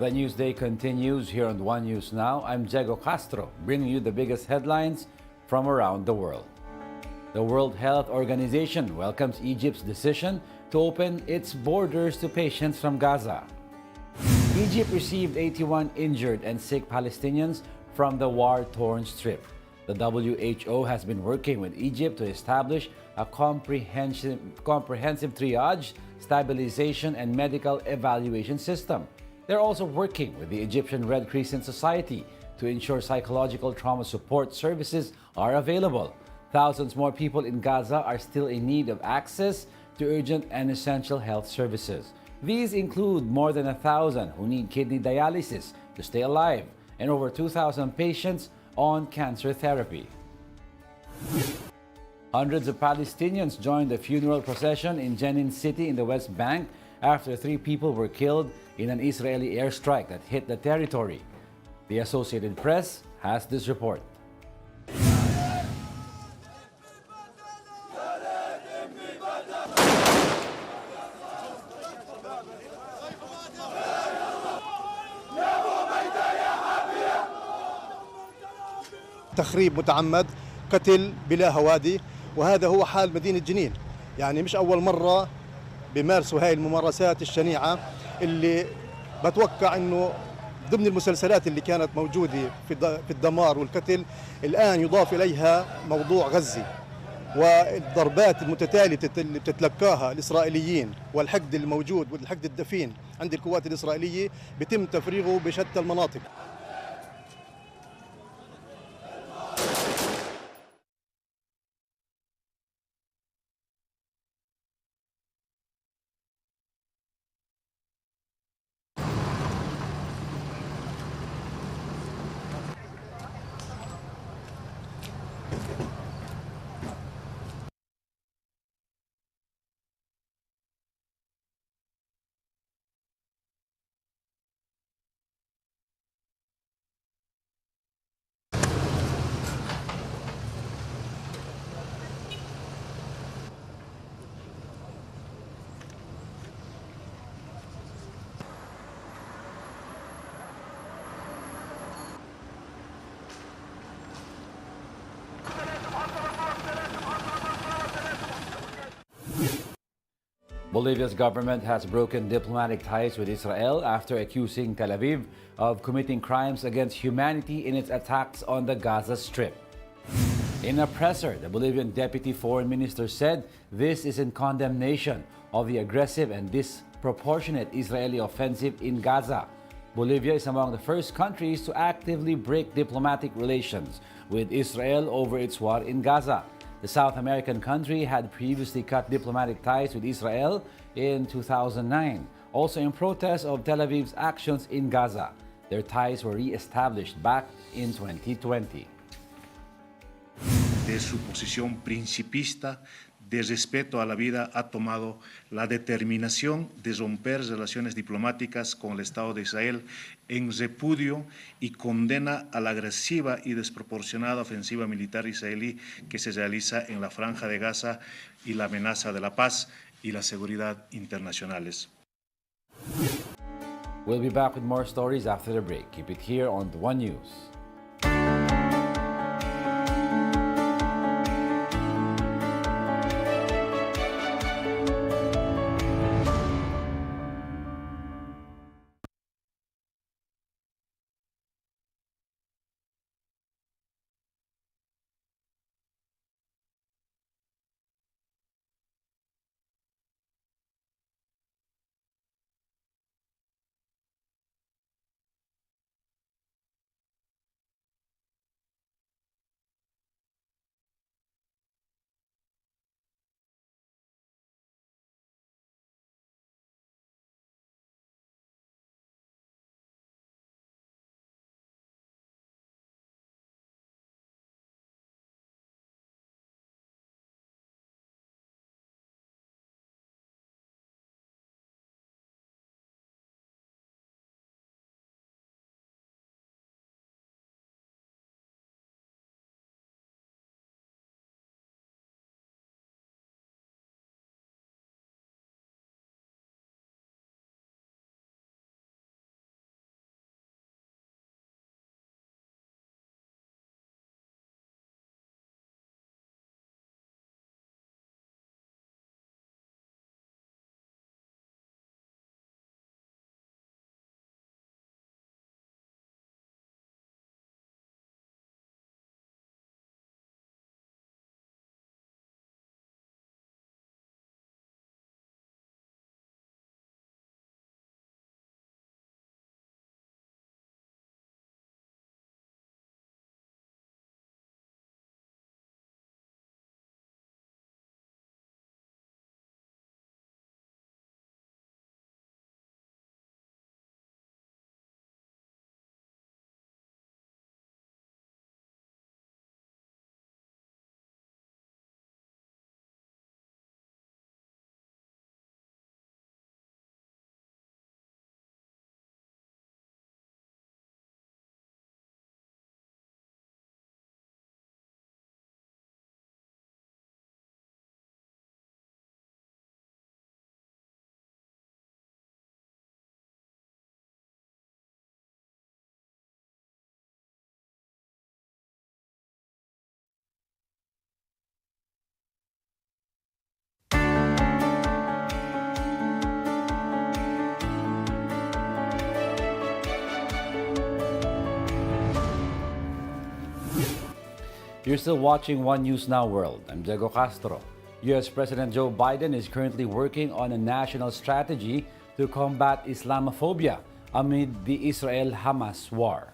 The news day continues here on One News Now. I'm Diego Castro, bringing you the biggest headlines from around the world. The World Health Organization welcomes Egypt's decision to open its borders to patients from Gaza. Egypt received 81 injured and sick Palestinians from the war-torn Strip. The WHO has been working with Egypt to establish a comprehensive triage, stabilization, and medical evaluation system. They're also working with the Egyptian Red Crescent Society to ensure psychological trauma support services are available. Thousands more people in Gaza are still in need of access to urgent and essential health services. These include more than 1,000 who need kidney dialysis to stay alive and over 2,000 patients on cancer therapy. Hundreds of Palestinians joined the funeral procession in Jenin City in the West Bank after 3 people were killed in an Israeli airstrike that hit the territory. The Associated Press has this report. تخريب متعمد، قتل بلا هوادي، وهذا هو حال مدينة جنين. يعني مش أول مرة بيمارسوا هاي الممارسات الشنيعة اللي بتوقع إنه ضمن المسلسلات اللي كانت موجودة في الدمار والقتل الآن يضاف إليها موضوع غزة والضربات المتتالية اللي بتتلقاها الإسرائيليين والحقد الموجود والحقد الدفين عند القوات الإسرائيلية بيتم تفريغه بشتى المناطق. Bolivia's government has broken diplomatic ties with Israel after accusing Tel Aviv of committing crimes against humanity in its attacks on the Gaza Strip. In a presser, the Bolivian Deputy Foreign Minister said this is in condemnation of the aggressive and disproportionate Israeli offensive in Gaza. Bolivia is among the first countries to actively break diplomatic relations with Israel over its war in Gaza. The South American country had previously cut diplomatic ties with Israel in 2009, also in protest of Tel Aviv's actions in Gaza. Their ties were re-established back in 2020. De su posición principista de respeto a la vida ha tomado la determinación de romper relaciones diplomáticas con el Estado de Israel en repudio y condena a la agresiva y desproporcionada ofensiva militar israelí que se realiza en la Franja de Gaza y la amenaza de la paz y la seguridad internacionales. We'll be back with more stories after the break. Keep it here on the One News. You're still watching One News Now World. I'm Diego Castro. U.S. President Joe Biden is currently working on a national strategy to combat Islamophobia amid the Israel-Hamas war.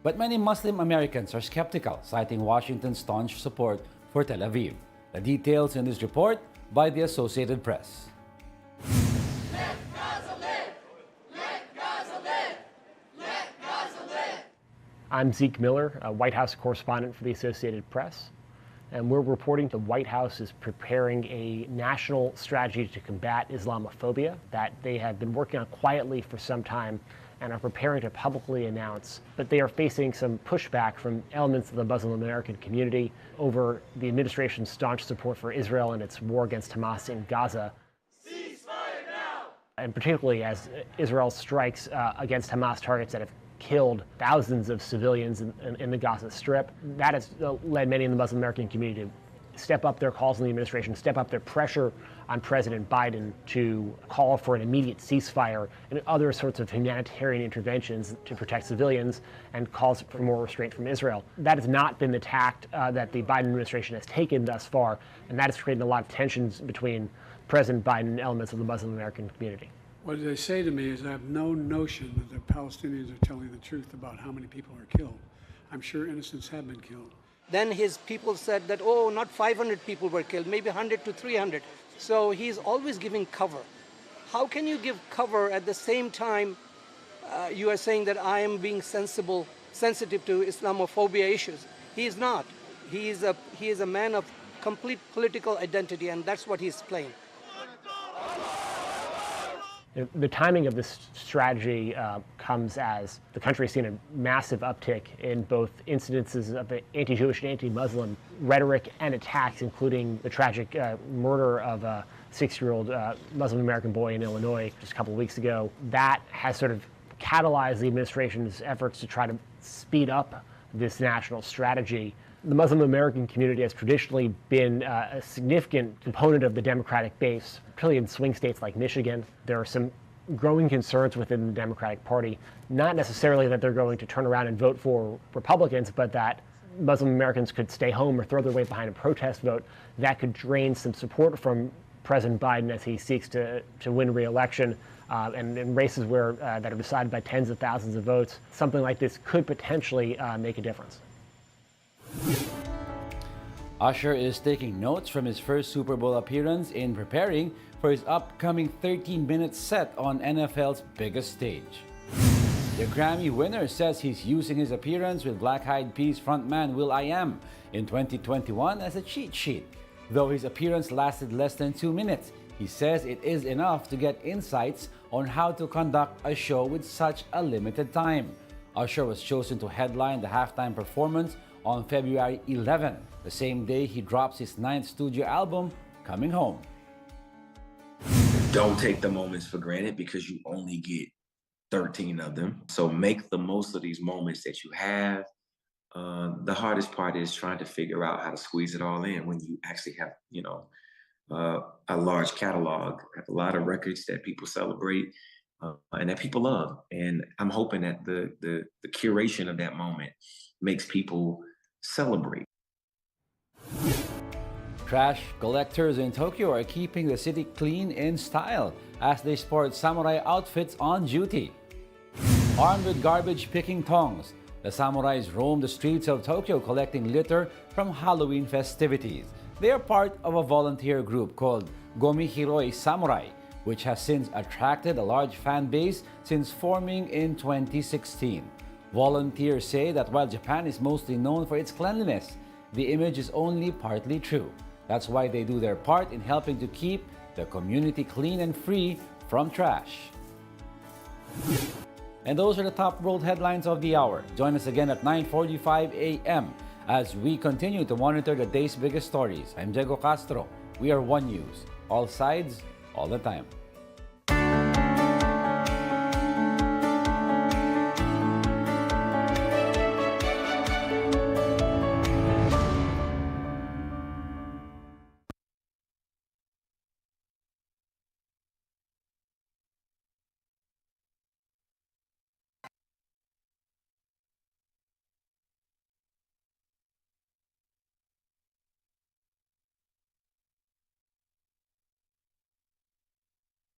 But many Muslim Americans are skeptical, citing Washington's staunch support for Tel Aviv. The details in this report by the Associated Press. Let Gaza live! Let Gaza live! Let Gaza live! I'm Zeke Miller, a White House correspondent for the Associated Press, and we're reporting the White House is preparing a national strategy to combat Islamophobia that they have been working on quietly for some time and are preparing to publicly announce. But they are facing some pushback from elements of the Muslim American community over the administration's staunch support for Israel and its war against Hamas in Gaza. Ceasefire now! And particularly as Israel strikes against Hamas targets that have killed thousands of civilians in the Gaza Strip. That has led many in the Muslim American community to step up their calls in the administration, step up their pressure on President Biden to call for an immediate ceasefire and other sorts of humanitarian interventions to protect civilians, and calls for more restraint from Israel. That has not been the tact that the Biden administration has taken thus far, and that has created a lot of tensions between President Biden and elements of the Muslim American community. What they say to me is I have no notion that the Palestinians are telling the truth about how many people are killed. I'm sure innocents have been killed. Then his people said that, oh, not 500 people were killed, maybe 100 to 300. So he's always giving cover. How can you give cover at the same time you are saying that I am being sensitive to Islamophobia issues? He is not. He is a man of complete political identity, and that's what he's playing. The timing of this strategy comes as the country has seen a massive uptick in both incidences of anti-Jewish and anti-Muslim rhetoric and attacks, including the tragic murder of a 6-year-old Muslim American boy in Illinois just a couple of weeks ago. That has sort of catalyzed the administration's efforts to try to speed up this national strategy. The Muslim American community has traditionally been a significant component of the Democratic base, particularly in swing states like Michigan. There are some growing concerns within the Democratic Party, not necessarily that they're going to turn around and vote for Republicans, but that Muslim Americans could stay home or throw their weight behind a protest vote that could drain some support from President Biden as he seeks to win re-election. And in races where that are decided by tens of thousands of votes, something like this could potentially make a difference. Usher is taking notes from his first Super Bowl appearance in preparing for his upcoming 13-minute set on NFL's biggest stage. The Grammy winner says he's using his appearance with Black Eyed Peas frontman will.i.am in 2021 as a cheat sheet. Though his appearance lasted less than 2 minutes, he says it is enough to get insights on how to conduct a show with such a limited time. Usher was chosen to headline the halftime performance on February 11, the same day he drops his 9th studio album, Coming Home. Don't take the moments for granted because you only get 13 of them. So make the most of these moments that you have. The hardest part is trying to figure out how to squeeze it all in when you actually have, a large catalog, have a lot of records that people celebrate and that people love. And I'm hoping that the curation of that moment makes people celebrate. Trash collectors in Tokyo are keeping the city clean in style as they sport samurai outfits on duty. Armed with garbage-picking tongs, the samurais roam the streets of Tokyo collecting litter from Halloween festivities. They are part of a volunteer group called Gomihiroi Samurai, which has since attracted a large fan base since forming in 2016. Volunteers say that while Japan is mostly known for its cleanliness, the image is only partly true. That's why they do their part in helping to keep the community clean and free from trash. And those are the top world headlines of the hour. Join us again at 9:45 a.m. as we continue to monitor the day's biggest stories. I'm Diego Castro. We are One News. All sides, all the time.